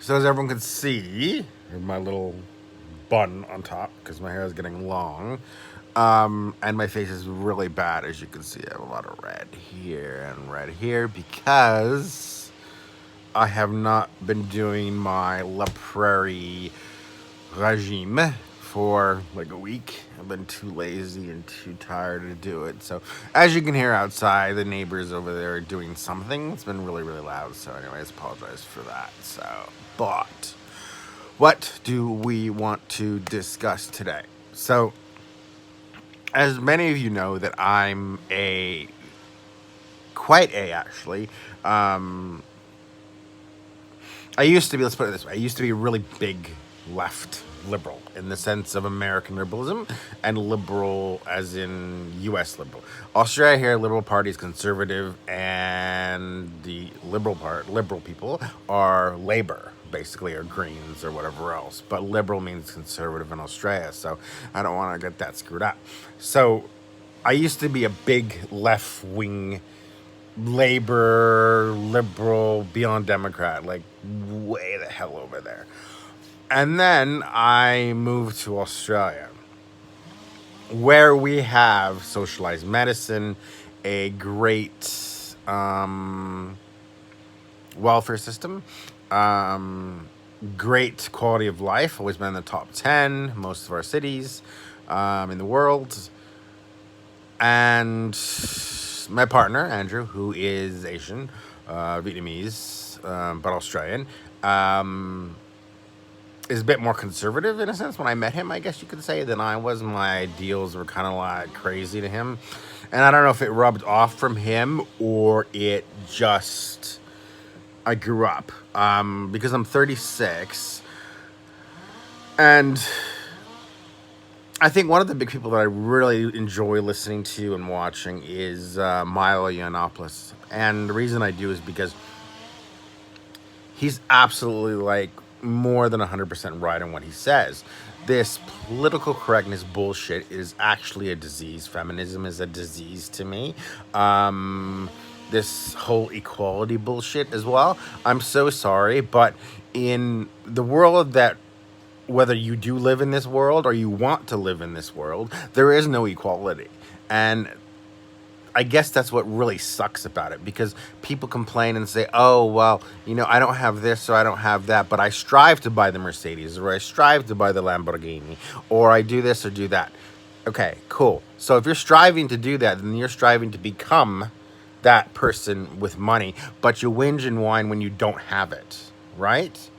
So as everyone can see, my little bun on top because my hair is getting long. And my face is really bad, as you can see. I have a lot of red here and red here because I have not been doing my La Prairie regime for like a week. I've been too lazy and too tired to do it. So, as you can hear outside, the neighbors over there are doing something. It's been really, really loud. So, anyways, apologize for that. So, but what do we want to discuss today? So, as many of you know, that I'm quite a actually. Um, I used to be, let's put it this way, I used to be a really big left liberal in the sense of American liberalism and liberal as in US liberal. Australia here, Liberal Party is conservative and the liberal people are Labor, basically, or Greens or whatever else. But liberal means conservative in Australia, so I don't want to get that screwed up. So I used to be a big left wing Labor, liberal, beyond Democrat, like way the hell over there. And then I moved to Australia, where we have socialized medicine, a great welfare system, great quality of life, always been in the top 10, most of our cities in the world. And my partner, Andrew, who is Asian, Vietnamese, but Australian, is a bit more conservative in a sense. When I met him, I guess you could say, than I was. My ideals were kind of like crazy to him. And I don't know if it rubbed off from him or it just, I grew up. Because I'm 36. And I think one of the big people that I really enjoy listening to and watching is Milo Yiannopoulos. And the reason I do is because he's absolutely like more than 100% right on what he says. This political correctness bullshit is actually a disease. Feminism is a disease to me. This whole equality bullshit as well. I'm so sorry, but in the world that, whether you do live in this world or you want to live in this world, there is no equality. And I guess that's what really sucks about it, because people complain and say, oh, well, I don't have this, so I don't have that, but I strive to buy the Mercedes, or I strive to buy the Lamborghini, or I do this or do that. Okay, cool. So if you're striving to do that, then you're striving to become that person with money, but you whinge and whine when you don't have it, right?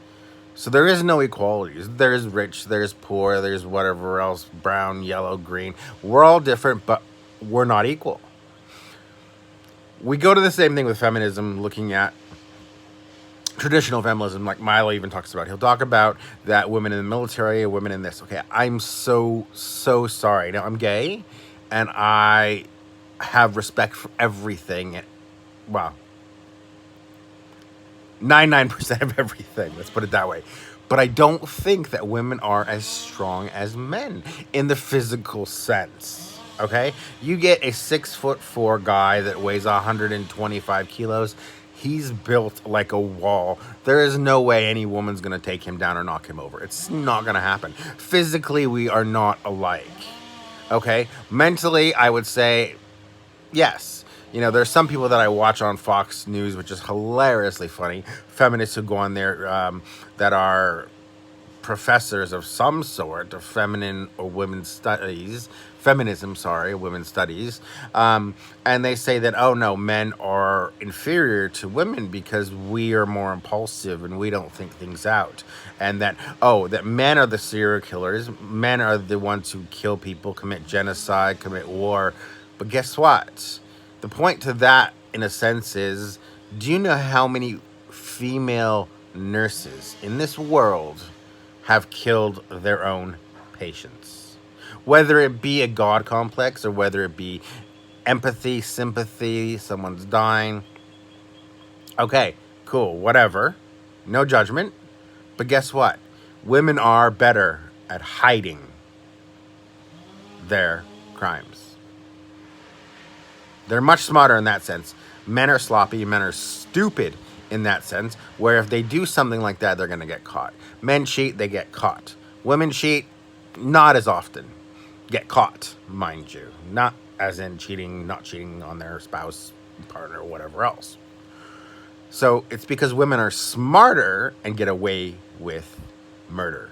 So there is no equality. There's rich, there's poor, there's whatever else, brown, yellow, green. We're all different, but we're not equal. We go to the same thing with feminism, looking at traditional feminism, like Milo even talks about. He'll talk about that women in the military, women in this. Okay, I'm so sorry. Now, I'm gay, and I have respect for everything. Well, 99% of everything, let's put it that way. But I don't think that women are as strong as men in the physical sense. Okay? You get a 6'4" guy that weighs 125 kilos. He's built like a wall. There is no way any woman's going to take him down or knock him over. It's not going to happen. Physically, we are not alike. Okay? Mentally, I would say yes. There's some people that I watch on Fox News, which is hilariously funny. Feminists who go on there that are professors of some sort of feminine or women's studies, women's studies, and they say that, oh no, men are inferior to women because we are more impulsive and we don't think things out, and that men are the serial killers, men are the ones who kill people, commit genocide, commit war. But guess what? The point to that, in a sense, is, do you know how many female nurses in this world have killed their own patients? Whether it be a God complex or whether it be empathy, sympathy, someone's dying. Okay, cool, whatever. No judgment. But guess what? Women are better at hiding their crimes. They're much smarter in that sense. Men are sloppy, men are stupid in that sense, where if they do something like that, they're going to get caught. Men cheat, they get caught. Women cheat, not as often. Get caught, mind you. Not as in cheating, not cheating on their spouse, partner, or whatever else. So it's because women are smarter and get away with murder,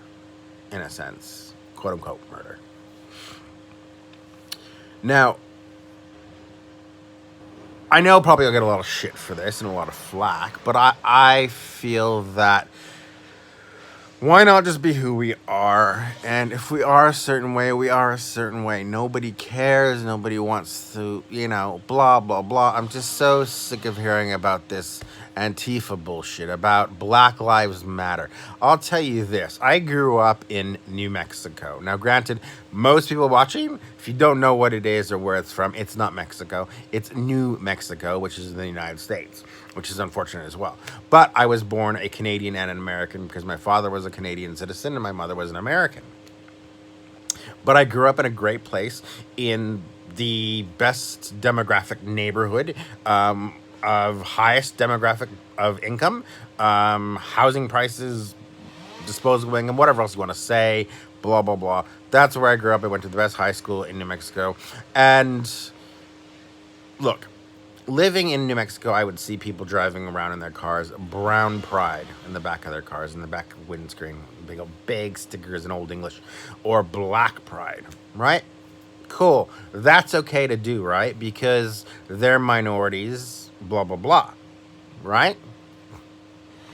in a sense. Quote unquote murder. Now, I know probably I'll get a lot of shit for this and a lot of flack, but I feel that why not just be who we are? And if we are a certain way, we are a certain way. Nobody cares. Nobody wants to, blah, blah, blah. I'm just so sick of hearing about this Antifa bullshit, about Black Lives Matter. I'll tell you this. I grew up in New Mexico. Now, granted, most people watching, if you don't know what it is or where it's from, it's not Mexico. It's New Mexico, which is in the United States, which is unfortunate as well. But I was born a Canadian and an American because my father was a Canadian citizen and my mother was an American. But I grew up in a great place in the best demographic neighborhood, of highest demographic of income, housing prices, disposable income, whatever else you want to say, blah, blah, blah. That's where I grew up. I went to the best high school in New Mexico. And look, living in New Mexico, I would see people driving around in their cars, brown pride in the back of their cars, in the back windscreen, big stickers in Old English, or black pride, right? Cool. That's okay to do, right? Because they're minorities, blah, blah, blah, right?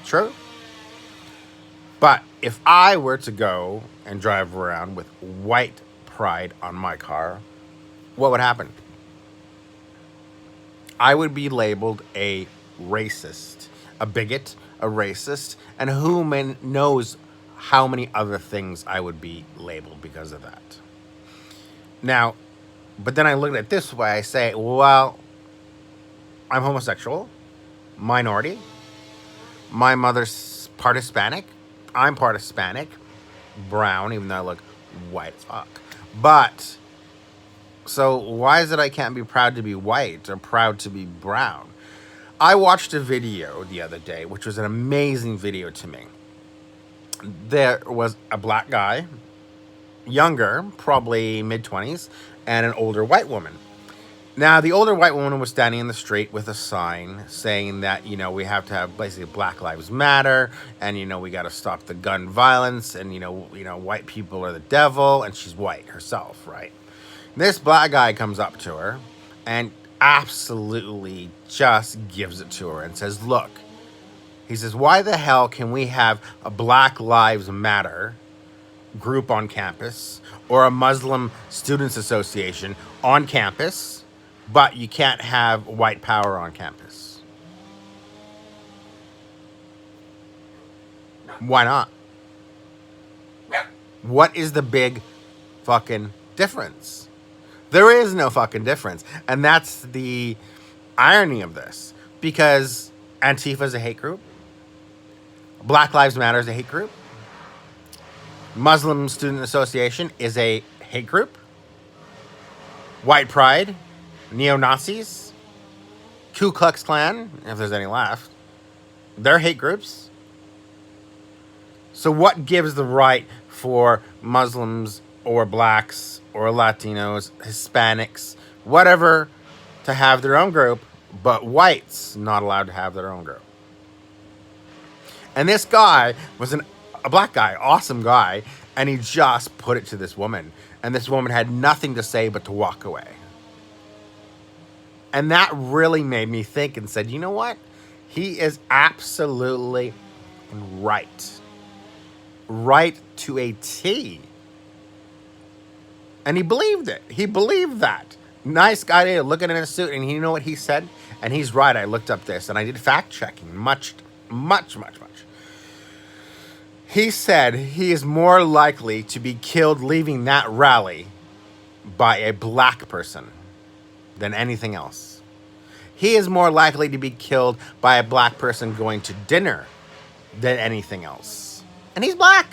True. But if I were to go and drive around with white pride on my car, what would happen? I would be labeled a racist, a bigot, a racist, and who knows how many other things I would be labeled because of that. Now, but then I look at it this way. I say, well, I'm homosexual, minority. My mother's part Hispanic. I'm part Hispanic, brown, even though I look white as fuck. But, so why is it I can't be proud to be white or proud to be brown? I watched a video the other day, which was an amazing video to me. There was a black guy, younger, probably mid-20s, and an older white woman. Now, the older white woman was standing in the street with a sign saying that, we have to have basically Black Lives Matter, and, we got to stop the gun violence, and, white people are the devil, and she's white herself, right? This black guy comes up to her and absolutely just gives it to her and says, look, he says, why the hell can we have a Black Lives Matter group on campus or a Muslim Students Association on campus, but you can't have white power on campus? Why not? What is the big fucking difference? There is no fucking difference. And that's the irony of this. Because Antifa is a hate group. Black Lives Matter is a hate group. Muslim Student Association is a hate group. White Pride, neo-Nazis, Ku Klux Klan, if there's any left, they're hate groups. So what gives the right for Muslims or blacks or Latinos, Hispanics, whatever, to have their own group, but whites not allowed to have their own group? And this guy was a black guy, awesome guy, and he just put it to this woman. And this woman had nothing to say but to walk away. And that really made me think and said, you know what? He is absolutely right. Right to a T. And he believed it. He believed that. Nice guy looking in a suit, and you know what he said? And he's right. I looked up this, and I did fact checking. Much. He said he is more likely to be killed leaving that rally by a black person than anything else. He is more likely to be killed by a black person going to dinner than anything else. And he's black.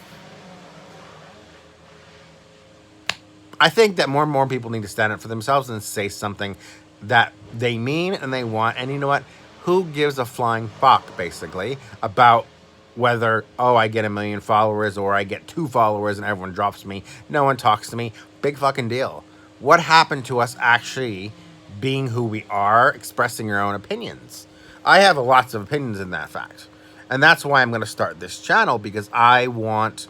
I think that more and more people need to stand up for themselves and say something that they mean and they want. And you know what? Who gives a flying fuck, basically, about whether, oh, I get 1 million followers or I get 2 followers and everyone drops me? No one talks to me. Big fucking deal. What happened to us actually being who we are, expressing our own opinions? I have lots of opinions in that fact. And that's why I'm going to start this channel, because I want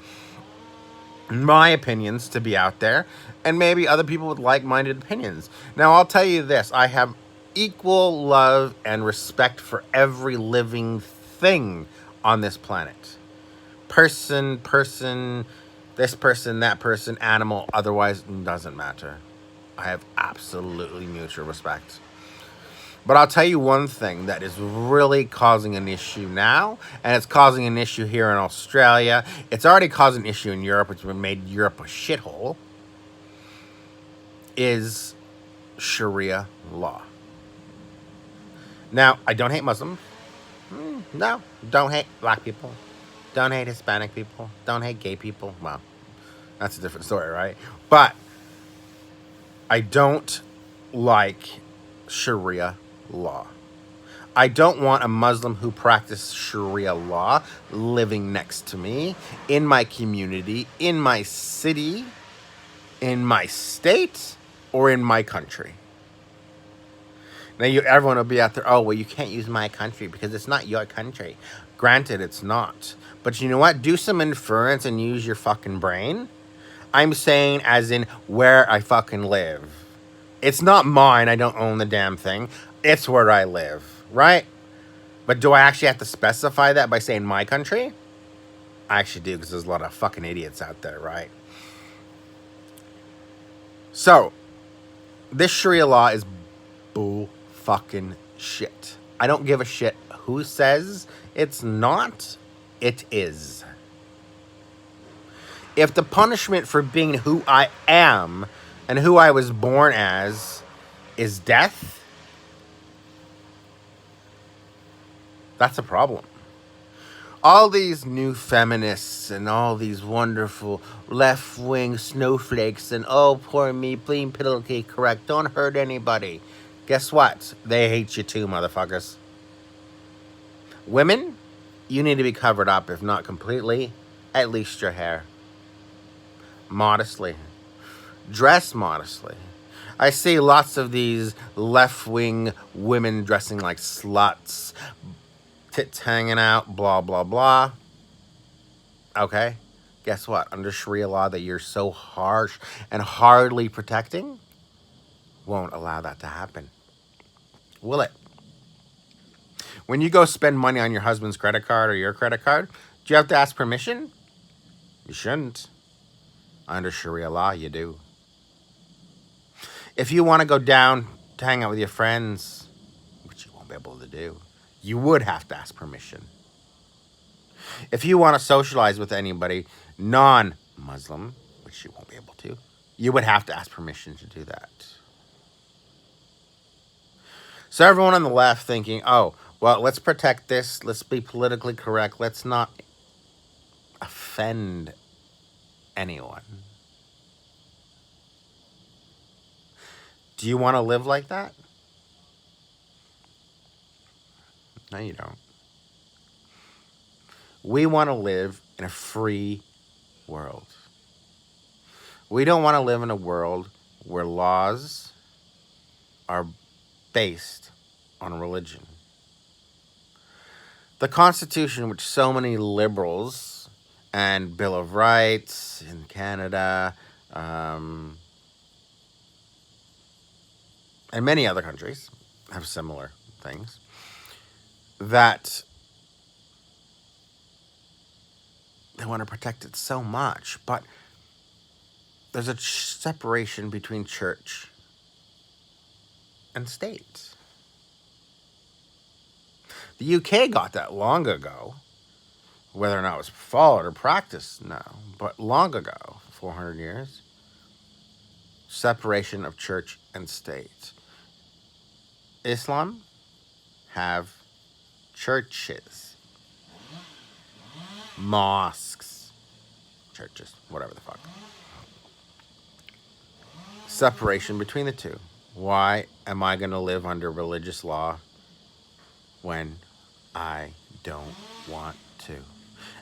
my opinions to be out there and maybe other people with like-minded opinions. Now, I'll tell you this. I have equal love and respect for every living thing on this planet. Person, this person, that person, animal, otherwise, doesn't matter. I have absolutely mutual respect. But I'll tell you one thing that is really causing an issue now, and it's causing an issue here in Australia. It's already caused an issue in Europe, which made Europe a shithole, is Sharia law. Now, I don't hate Muslims. No, don't hate black people. Don't hate Hispanic people. Don't hate gay people. Well, that's a different story, right? But I don't like Sharia law. I don't want a Muslim who practices Sharia law living next to me, in my community, in my city, in my state, or in my country. Now, everyone will be out there, oh, well, you can't use my country because it's not your country. Granted, it's not. But you know what? Do some inference and use your fucking brain. I'm saying as in where I fucking live. It's not mine. I don't own the damn thing. It's where I live, right? But do I actually have to specify that by saying my country? I actually do, because there's a lot of fucking idiots out there, right? So, this Sharia law is bull fucking shit. I don't give a shit who says it's not. It is. If the punishment for being who I am and who I was born as is death, that's a problem. All these new feminists and all these wonderful left-wing snowflakes and, oh, poor me, being politically correct, don't hurt anybody. Guess what? They hate you too, motherfuckers. Women, you need to be covered up, if not completely, at least your hair. Modestly. Dress modestly. I see lots of these left-wing women dressing like sluts, tits hanging out, blah, blah, blah. Okay? Guess what? Under Sharia law that you're so harsh and hardly protecting, won't allow that to happen. Will it? When you go spend money on your husband's credit card or your credit card, do you have to ask permission? You shouldn't. Under Sharia law, you do. If you want to go down to hang out with your friends, which you won't be able to do, you would have to ask permission. If you want to socialize with anybody non-Muslim, which you won't be able to, you would have to ask permission to do that. So everyone on the left thinking, oh, well, let's protect this, let's be politically correct, let's not offend anyone. Do you want to live like that? No, you don't. We want to live in a free world. We don't want to live in a world where laws are based on religion. The Constitution, which so many liberals and Bill of Rights in Canada, and many other countries have similar things, that they want to protect it so much, but there's a separation between church and state. The UK got that long ago. Whether or not it was followed or practiced, no. But long ago, 400 years, separation of church and state. Islam have churches, mosques, churches, whatever the fuck. Separation between the two. Why am I going to live under religious law when I don't want to.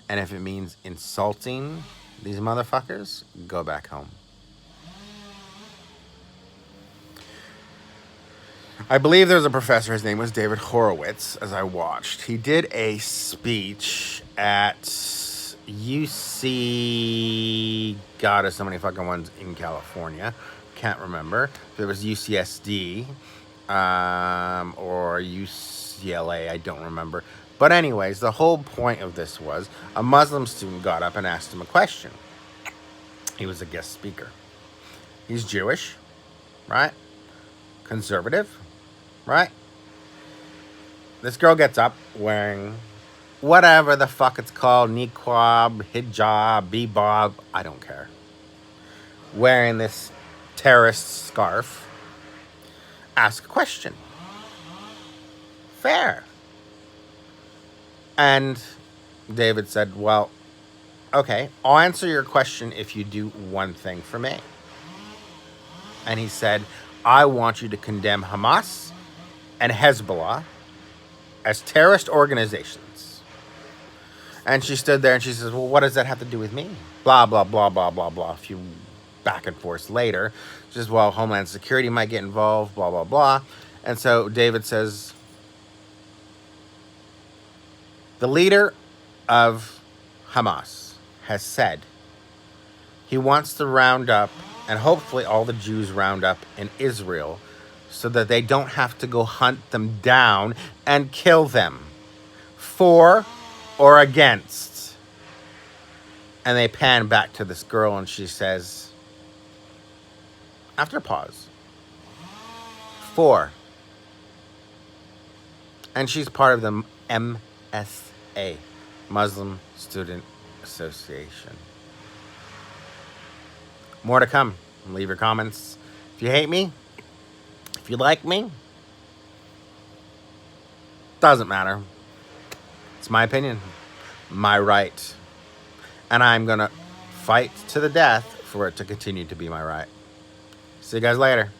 And if it means insulting these motherfuckers, go back home. I believe there's a professor, his name was David Horowitz, as I watched. He did a speech at UC. God, there's so many fucking ones in California. Can't remember. If it was UCSD or UCLA, I don't remember. But, anyways, the whole point of this was a Muslim student got up and asked him a question. He was a guest speaker. He's Jewish, right? Conservative, right? This girl gets up wearing whatever the fuck it's called, niqab, hijab, bebob, I don't care. Wearing this terrorist scarf. Ask a question. Fair. And David said, well, okay, I'll answer your question if you do one thing for me. And he said, I want you to condemn Hamas and Hezbollah as terrorist organizations. And she stood there and she says, well, what does that have to do with me? Blah, blah, blah, blah, blah, blah. A few back and forth later. She says, well, Homeland Security might get involved, blah, blah, blah. And so David says, the leader of Hamas has said he wants to round up, and hopefully all the Jews round up in Israel, so that they don't have to go hunt them down and kill them. For or against? And they pan back to this girl and she says, after a pause, for. And she's part of the MSA, Muslim Student Association. More to come. Leave your comments. If you hate me, if you like me, doesn't matter. It's my opinion, my right. And I'm going to fight to the death for it to continue to be my right. See you guys later.